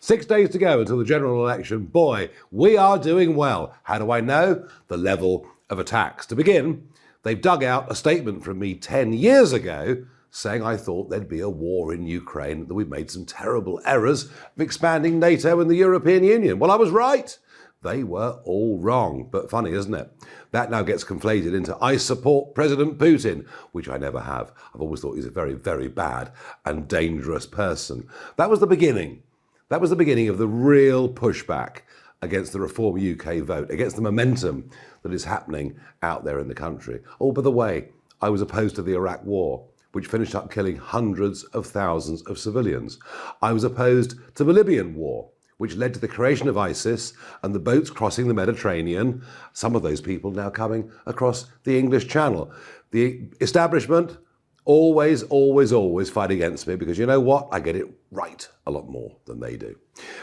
6 days to go until the general election. Boy, we are doing well. How do I know? The level of attacks. To begin, they've dug out a statement from me 10 years ago saying I thought there'd be a war in Ukraine, that we'd made some terrible errors of expanding NATO and the European Union. Well, I was right. They were all wrong. But funny, isn't it? That now gets conflated into I support President Putin, which I never have. I've always thought he's a very, very bad and dangerous person. That was the beginning. That was the beginning of the real pushback against the Reform UK vote, against the momentum that is happening out there in the country. Oh, by the way, I was opposed to the Iraq War, which finished up killing hundreds of thousands of civilians. I was opposed to the Libyan War, which led to the creation of ISIS and the boats crossing the Mediterranean, some of those people now coming across the English Channel. The establishment always fight against me because you know what? I get it right a lot more than they do.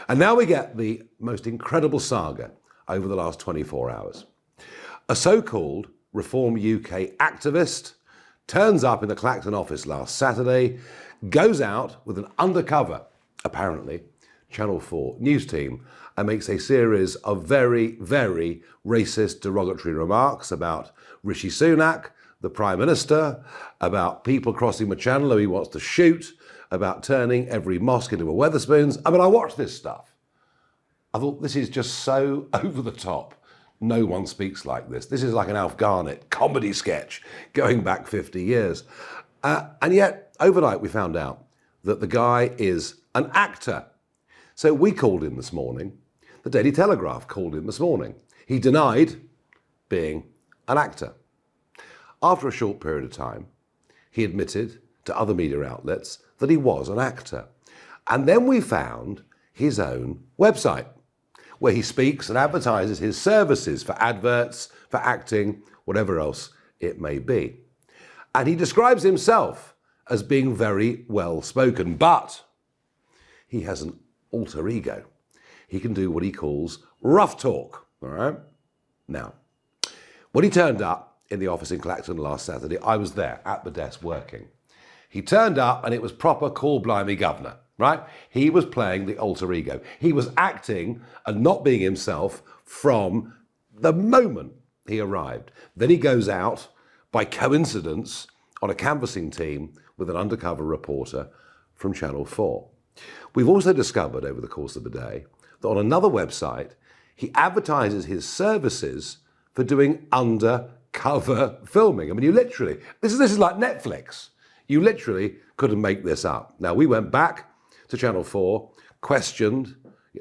And now we get the most incredible saga over the last 24 hours. A so-called Reform UK activist turns up in the Clacton office last Saturday, goes out with an undercover, apparently, Channel 4 news team, and makes a series of very, very racist, derogatory remarks about Rishi Sunak, the Prime Minister, about people crossing the channel who he wants to shoot, about turning every mosque into a Wetherspoons. I mean, I watched this stuff. I thought, this is just so over the top. No one speaks like this. This is like an Alf Garnett comedy sketch going back 50 years. And yet, overnight, we found out that the guy is an actor. So we called him this morning. The Daily Telegraph called him this morning. He denied being an actor. After a short period of time, he admitted to other media outlets that he was an actor. And then we found his own website, where he speaks and advertises his services for adverts, for acting, whatever else it may be. And he describes himself as being very well spoken, but he has an alter ego. He can do what he calls rough talk, all right? Now, when he turned up in the office in Clacton last Saturday, I was there at the desk working. He turned up and it was proper call blimey governor, right? He was playing the alter ego. He was acting and not being himself from the moment he arrived. Then he goes out by coincidence on a canvassing team with an undercover reporter from Channel 4. We've also discovered over the course of the day that on another website, he advertises his services for doing undercover filming. I mean, you literally, this is like Netflix. You literally couldn't make this up. Now, we went back to Channel 4, questioned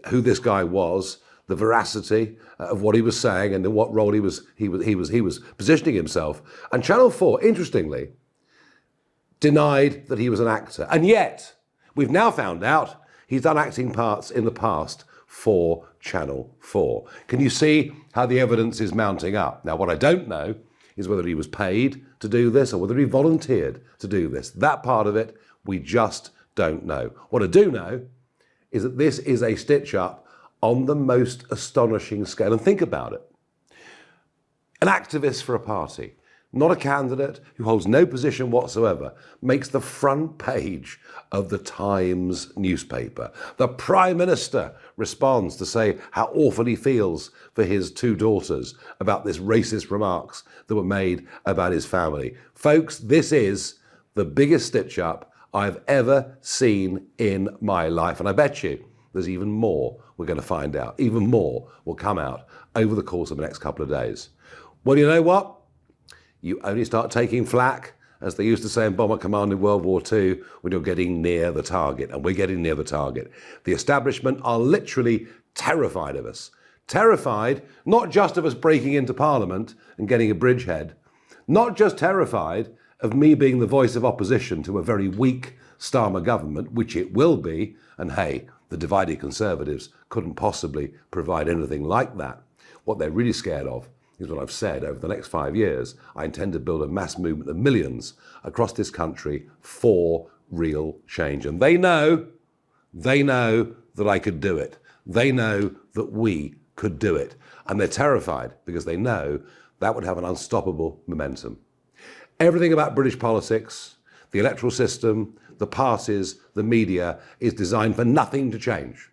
who this guy was, the veracity of what he was saying and in what role he was positioning himself. And Channel 4, interestingly, denied that he was an actor. And yet, we've now found out he's done acting parts in the past for Channel 4. Can you see how the evidence is mounting up? Now, what I don't know is whether he was paid to do this or whether he volunteered to do this. That part of it, we just don't know. What I do know is that this is a stitch-up on the most astonishing scale. And think about it. An activist for a party, not a candidate who holds no position whatsoever, makes the front page of the Times newspaper. The Prime Minister responds to say how awful he feels for his two daughters about this racist remarks that were made about his family. Folks, this is the biggest stitch-up I've ever seen in my life. And I bet you there's even more we're going to find out. Even more will come out over the course of the next couple of days. Well, you know what? You only start taking flak, as they used to say in Bomber Command in World War II, when you're getting near the target. And we're getting near the target. The establishment are literally terrified of us. Terrified, not just of us breaking into Parliament and getting a bridgehead, not just terrified of me being the voice of opposition to a very weak Starmer government, which it will be, and hey, the divided Conservatives couldn't possibly provide anything like that. What they're really scared of is what I've said. Over the next 5 years, I intend to build a mass movement of millions across this country for real change. And they know that I could do it. They know that we could do it. And they're terrified because they know that would have an unstoppable momentum. Everything about British politics, the electoral system, the parties, the media is designed for nothing to change.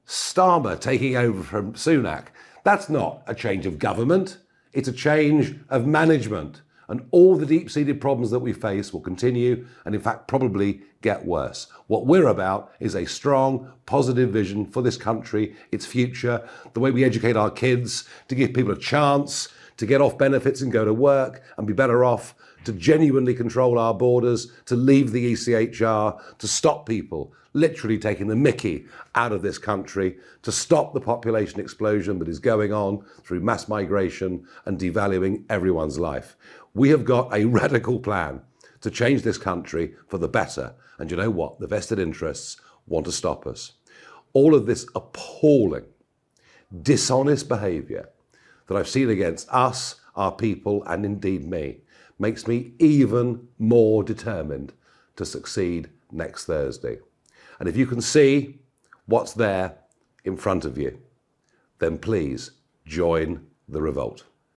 Starmer taking over from Sunak. That's not a change of government. It's a change of management. And all the deep-seated problems that we face will continue and in fact probably get worse. What we're about is a strong, positive vision for this country, its future, the way we educate our kids, to give people a chance to get off benefits and go to work and be better off, to genuinely control our borders, to leave the ECHR, to stop people literally taking the mickey out of this country, to stop the population explosion that is going on through mass migration and devaluing everyone's life. We have got a radical plan to change this country for the better. And you know what? The vested interests want to stop us. All of this appalling, dishonest behaviour that I've seen against us, our people, and indeed me, makes me even more determined to succeed next Thursday. And if you can see what's there in front of you, then please join the revolt.